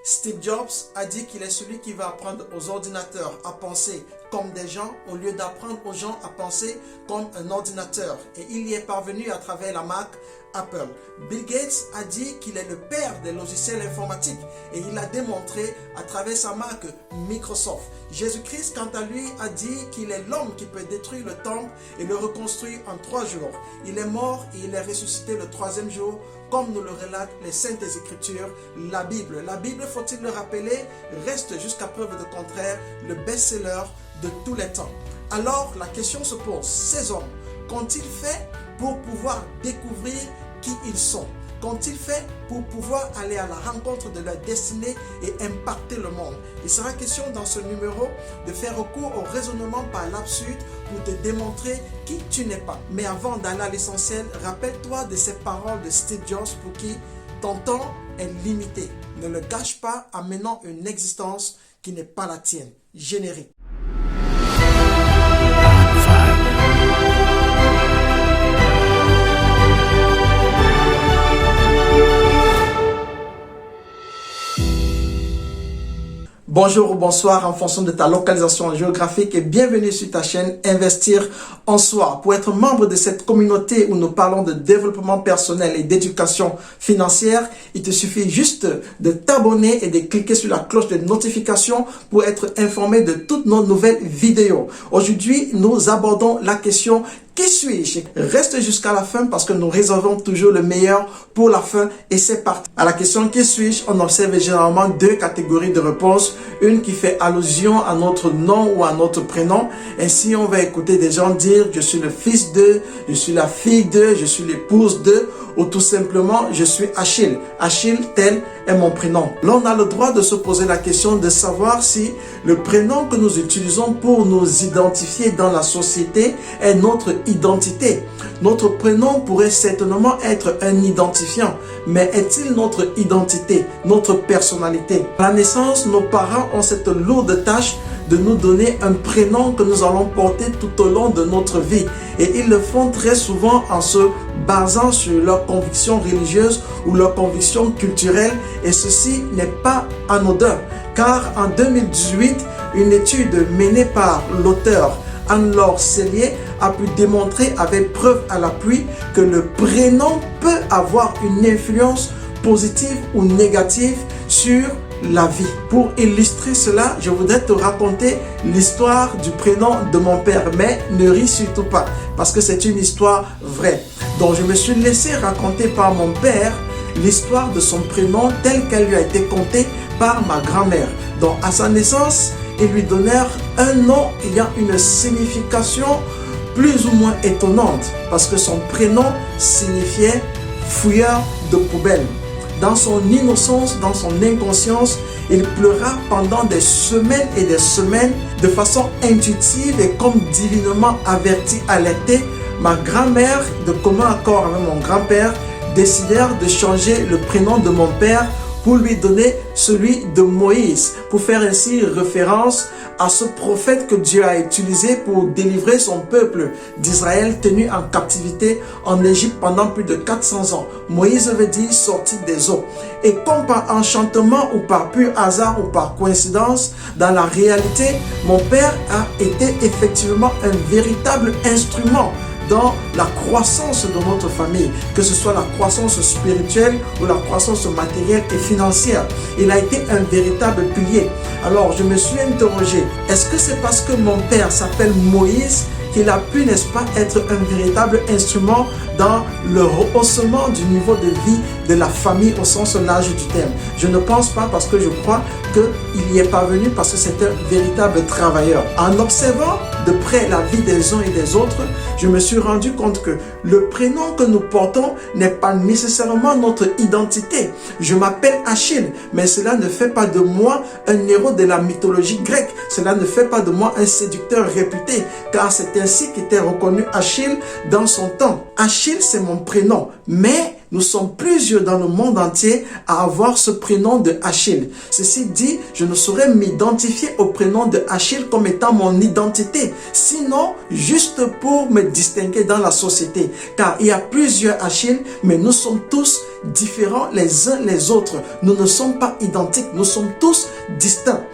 Steve Jobs a dit qu'il est celui qui va apprendre aux ordinateurs à penser comme des gens au lieu d'apprendre aux gens à penser comme un ordinateur. Et il y est parvenu à travers la marque Apple. Bill Gates a dit qu'il est le père des logiciels informatiques et il l'a démontré à travers sa marque Microsoft. Jésus-Christ, quant à lui, a dit qu'il est l'homme qui peut détruire le temple et le reconstruire en 3 jours. Il est mort et il est ressuscité le 3e jour, comme nous le relatent les Saintes Écritures, la Bible. La Bible, faut-il le rappeler, reste jusqu'à preuve de contraire le best-seller de tous les temps. Alors, la question se pose, ces hommes, qu'ont-ils fait pour pouvoir découvrir qui ils sont? Qu'ont-ils fait pour pouvoir aller à la rencontre de leur destinée et impacter le monde? Il sera question dans ce numéro de faire recours au raisonnement par l'absurde pour te démontrer qui tu n'es pas. Mais avant d'aller à l'essentiel, rappelle-toi de ces paroles de Steve Jobs pour qui ton temps est limité. Ne le gâche pas en menant une existence qui n'est pas la tienne. Générique. Bonjour ou bonsoir en fonction de ta localisation géographique et bienvenue sur ta chaîne Investir en Soi. Pour être membre de cette communauté où nous parlons de développement personnel et d'éducation financière, il te suffit juste de t'abonner et de cliquer sur la cloche de notification pour être informé de toutes nos nouvelles vidéos. Aujourd'hui, nous abordons la question: qui suis-je? Reste jusqu'à la fin parce que nous réservons toujours le meilleur pour la fin et c'est parti. À la question qui suis-je, on observe généralement 2 catégories de réponses. Une qui fait allusion à notre nom ou à notre prénom. Ainsi, on va écouter des gens dire je suis le fils de, je suis la fille de, je suis l'épouse de, ou tout simplement je suis Achille. Achille, tel est mon prénom. Là, on a le droit de se poser la question de savoir si le prénom que nous utilisons pour nous identifier dans la société est notre identité. Notre prénom pourrait certainement être un identifiant, mais est-il notre identité, notre personnalité? À la naissance, nos parents ont cette lourde tâche de nous donner un prénom que nous allons porter tout au long de notre vie. Et ils le font très souvent en se basant sur leurs convictions religieuses ou leurs convictions culturelles. Et ceci n'est pas anodin, car en 2018, une étude menée par l'auteur Anne-Laure Sellier a pu démontrer avec preuve à l'appui que le prénom peut avoir une influence positive ou négative sur la vie. Pour illustrer cela, je voudrais te raconter l'histoire du prénom de mon père, mais ne ris surtout pas parce que c'est une histoire vraie. Donc je me suis laissé raconter par mon père l'histoire de son prénom tel qu'elle lui a été contée par ma grand-mère. Donc à sa naissance, ils lui donnèrent un nom ayant une signification plus ou moins étonnante parce que son prénom signifiait fouilleur de poubelle. Dans son innocence, dans son inconscience, il pleura pendant des semaines et des semaines de façon intuitive et comme divinement averti, alerté. Ma grand-mère, de commun accord avec mon grand-père, décidèrent de changer le prénom de mon père pour lui donner celui de Moïse, pour faire ainsi référence à ce prophète que Dieu a utilisé pour délivrer son peuple d'Israël tenu en captivité en Égypte pendant plus de 400 ans. Moïse veut dire sorti des eaux. Et comme par enchantement ou par pur hasard ou par coïncidence, dans la réalité, mon père a été effectivement un véritable instrument dans la croissance de notre famille, que ce soit la croissance spirituelle ou la croissance matérielle et financière. Il a été un véritable pilier. Alors je me suis interrogé, est-ce que c'est parce que mon père s'appelle Moïse qu'il a pu, n'est-ce pas, être un véritable instrument dans le rehaussement du niveau de vie de la famille au sens large du terme? Je ne pense pas, parce que je crois qu'il y est parvenu parce que c'est un véritable travailleur. En observant de près la vie des uns et des autres, je me suis rendu compte que le prénom que nous portons n'est pas nécessairement notre identité. Je m'appelle Achille, mais cela ne fait pas de moi un héros de la mythologie grecque. Cela ne fait pas de moi un séducteur réputé, car c'est ainsi qu'était reconnu Achille dans son temps. Achille, c'est mon prénom, mais Nous sommes plusieurs dans le monde entier à avoir ce prénom de Achille. Ceci dit, je ne saurais m'identifier au prénom de Achille comme étant mon identité, sinon juste pour me distinguer dans la société. Car il y a plusieurs Achilles, mais nous sommes tous différents les uns les autres. Nous ne sommes pas identiques, nous sommes tous distincts.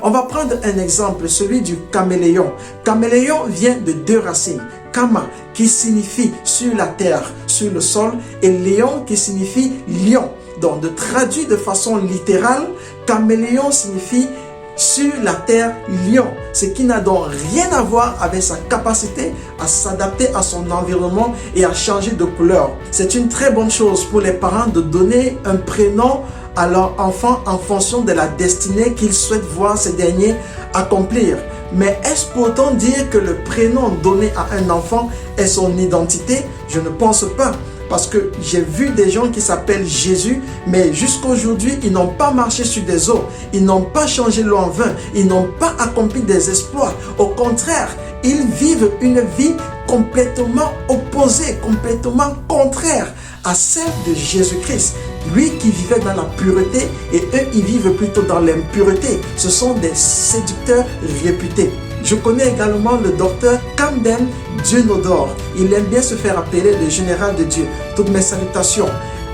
On va prendre un exemple, celui du caméléon. Caméléon vient de deux racines. Kama, qui signifie sur la terre, sur le sol, et léon, qui signifie lion. Donc, de traduire de façon littérale, caméléon signifie sur la terre lion, ce qui n'a donc rien à voir avec sa capacité à s'adapter à son environnement et à changer de couleur. C'est une très bonne chose pour les parents de donner un prénom à leur enfant en fonction de la destinée qu'ils souhaitent voir ces derniers accomplir. Mais est-ce pour autant dire que le prénom donné à un enfant est son identité? Je ne pense pas. Parce que j'ai vu des gens qui s'appellent Jésus, mais jusqu'à aujourd'hui, ils n'ont pas marché sur des eaux, ils n'ont pas changé l'eau en vin, ils n'ont pas accompli des exploits. Au contraire, ils vivent une vie complètement opposée, complètement contraire à celle de Jésus-Christ. Lui qui vivait dans la pureté et eux, ils vivent plutôt dans l'impureté. Ce sont des séducteurs réputés. Je connais également le docteur Camden Dieu-Nodor. Il aime bien se faire appeler le général de Dieu. Toutes mes salutations.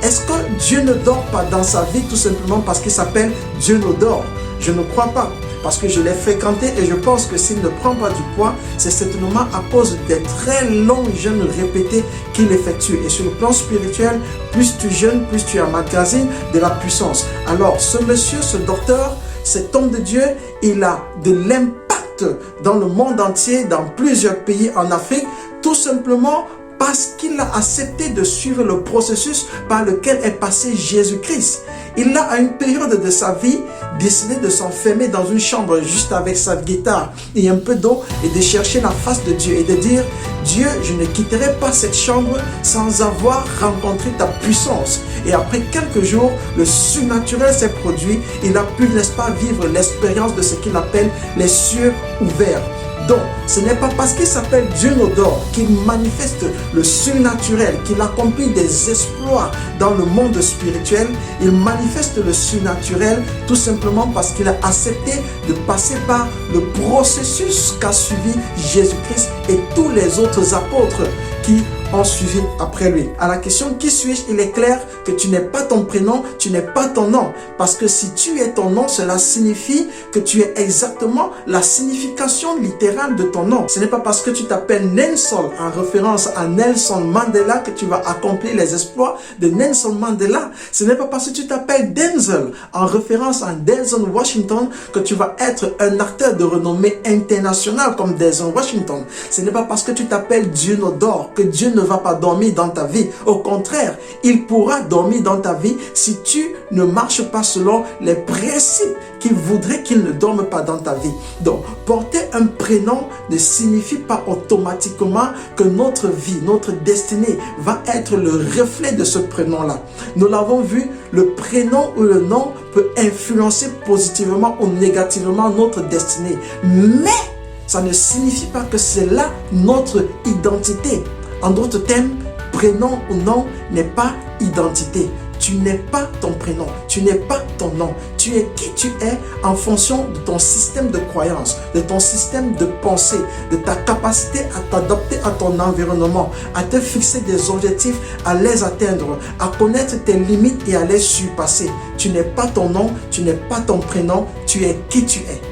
Est-ce que Dieu ne dort pas dans sa vie tout simplement parce qu'il s'appelle Dieu-Nodor? Je ne crois pas. Parce que je l'ai fréquenté et je pense que s'il ne prend pas du poids, c'est certainement à cause des très longs jeûnes répétés qu'il effectue. Et sur le plan spirituel, plus tu jeûnes, plus tu emmagasines de la puissance. Alors, ce monsieur, ce docteur, cet homme de Dieu, il a de l'impact dans le monde entier, dans plusieurs pays en Afrique, tout simplement parce qu'il a accepté de suivre le processus par lequel est passé Jésus-Christ. Il a, à une période de sa vie, décidé de s'enfermer dans une chambre juste avec sa guitare et un peu d'eau et de chercher la face de Dieu et de dire: Dieu, je ne quitterai pas cette chambre sans avoir rencontré ta puissance. Et après quelques jours, le surnaturel s'est produit. Il a pu, n'est-ce pas, vivre l'expérience de ce qu'il appelle les cieux ouverts. Donc, ce n'est pas parce qu'il s'appelle Dieu-Nodor qu'il manifeste le surnaturel, qu'il accomplit des exploits dans le monde spirituel. Il manifeste le surnaturel tout simplement parce qu'il a accepté de passer par le processus qu'a suivi Jésus-Christ et tous les autres apôtres qui ont suivi après lui. À la question qui suis-je, il est clair que tu n'es pas ton prénom, tu n'es pas ton nom. Parce que si tu es ton nom, cela signifie que tu es exactement la signification littérale de ton nom. Ce n'est pas parce que tu t'appelles Nelson en référence à Nelson Mandela que tu vas accomplir les exploits de Nelson Mandela. Ce n'est pas parce que tu t'appelles Denzel en référence à Denzel Washington que tu vas être un acteur de renommée internationale comme Denzel Washington. Ce n'est pas parce que tu t'appelles Dieu-Nodor que Dieu ne va pas dormir dans ta vie. Au contraire, il pourra dormir dans ta vie si tu ne marches pas selon les principes qu'il voudrait qu'il ne dorme pas dans ta vie. Donc, porter un prénom ne signifie pas automatiquement que notre vie, notre destinée va être le reflet de ce prénom-là. Nous l'avons vu, le prénom ou le nom peut influencer positivement ou négativement notre destinée. Mais ça ne signifie pas que c'est là notre identité. En d'autres termes, prénom ou nom n'est pas identité. Tu n'es pas ton prénom, tu n'es pas ton nom. Tu es qui tu es en fonction de ton système de croyance, de ton système de pensée, de ta capacité à t'adapter à ton environnement, à te fixer des objectifs, à les atteindre, à connaître tes limites et à les surpasser. Tu n'es pas ton nom, tu n'es pas ton prénom, tu es qui tu es.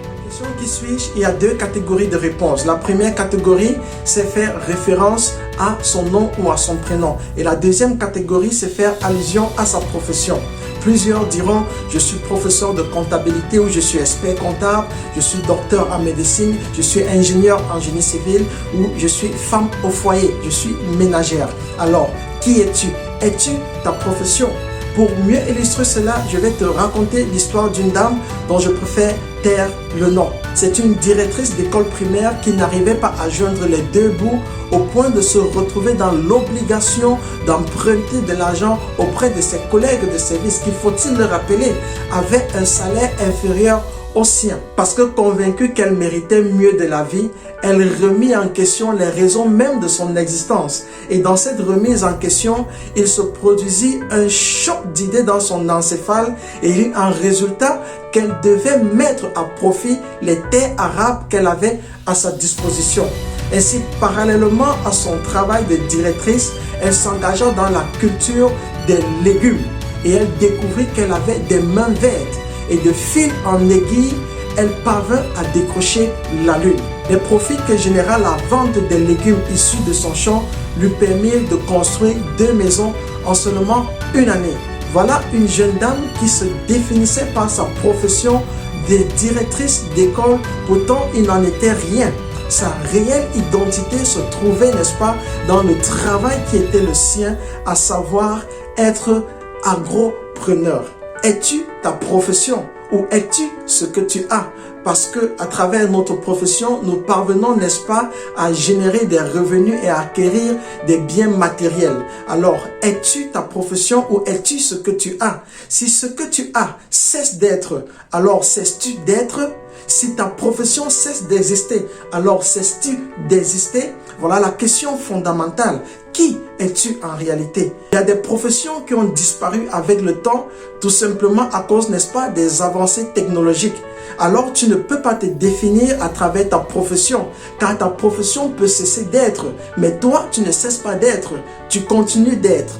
Qui suis-je? Il y a deux catégories de réponses. La première catégorie, c'est faire référence à son nom ou à son prénom. Et la deuxième catégorie, c'est faire allusion à sa profession. Plusieurs diront: je suis professeur de comptabilité ou je suis expert comptable, je suis docteur en médecine, je suis ingénieur en génie civil ou je suis femme au foyer, je suis ménagère. Alors, qui es-tu? Es-tu ta profession? Pour mieux illustrer cela, je vais te raconter l'histoire d'une dame dont je préfère taire le nom. C'est une directrice d'école primaire qui n'arrivait pas à joindre les deux bouts au point de se retrouver dans l'obligation d'emprunter de l'argent auprès de ses collègues de service qui, faut-il le rappeler, avaient un salaire inférieur aux siens. Parce que convaincue qu'elle méritait mieux de la vie, elle remit en question les raisons même de son existence. Et dans cette remise en question, il se produisit un choc d'idées dans son encéphale et il eut un résultat qu'elle devait mettre à profit les terres arabes qu'elle avait à sa disposition. Ainsi, parallèlement à son travail de directrice, elle s'engagea dans la culture des légumes et elle découvrit qu'elle avait des mains vertes. Et de fil en aiguille, elle parvint à décrocher la lune. Les profits que généra la vente des légumes issus de son champ lui permirent de construire 2 maisons en seulement une année. Voilà une jeune dame qui se définissait par sa profession de directrice d'école, pourtant il n'en était rien. Sa réelle identité se trouvait, n'est-ce pas, dans le travail qui était le sien, à savoir être agropreneur. Es-tu ta profession ou es-tu ce que tu as? Parce que à travers notre profession, nous parvenons, n'est-ce pas, à générer des revenus et à acquérir des biens matériels. Alors, es-tu ta profession ou es-tu ce que tu as? Si ce que tu as cesse d'être, alors cesses-tu d'être? Si ta profession cesse d'exister, alors cesses-tu d'exister? Voilà la question fondamentale. Qui es-tu en réalité? Il y a des professions qui ont disparu avec le temps, tout simplement à cause, n'est-ce pas, des avancées technologiques. Alors tu ne peux pas te définir à travers ta profession, car ta profession peut cesser d'être. Mais toi, tu ne cesses pas d'être, tu continues d'être.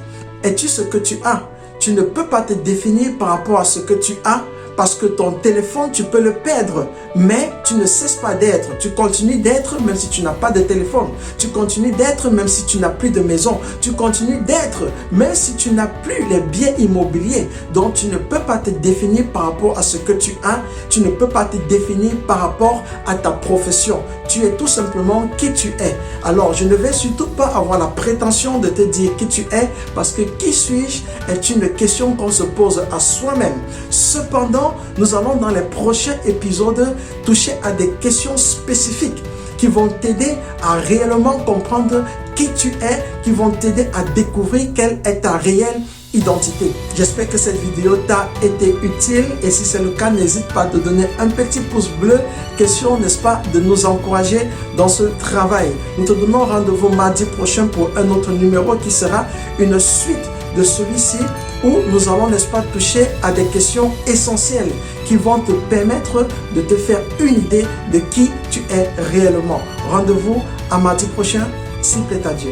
Es-tu ce que tu as? Tu ne peux pas te définir par rapport à ce que tu as, parce que ton téléphone, tu peux le perdre, mais tu ne cesses pas d'être. Tu continues d'être même si tu n'as pas de téléphone. Tu continues d'être même si tu n'as plus de maison. Tu continues d'être même si tu n'as plus les biens immobiliers. Donc, tu ne peux pas te définir par rapport à ce que tu as. Tu ne peux pas te définir par rapport à ta profession. Tu es tout simplement qui tu es. Alors, je ne vais surtout pas avoir la prétention de te dire qui tu es, parce que qui suis-je est une question qu'on se pose à soi-même. Cependant, nous allons dans les prochains épisodes toucher à des questions spécifiques qui vont t'aider à réellement comprendre qui tu es, qui vont t'aider à découvrir quelle est ta réelle identité. J'espère que cette vidéo t'a été utile et si c'est le cas, n'hésite pas à te donner un petit pouce bleu. Question, n'est-ce pas, de nous encourager dans ce travail. Nous te donnons rendez-vous mardi prochain pour un autre numéro qui sera une suite de celui-ci où nous allons, n'est-ce pas, toucher à des questions essentielles qui vont te permettre de te faire une idée de qui tu es réellement. Rendez-vous à mardi prochain, s'il plaît à Dieu.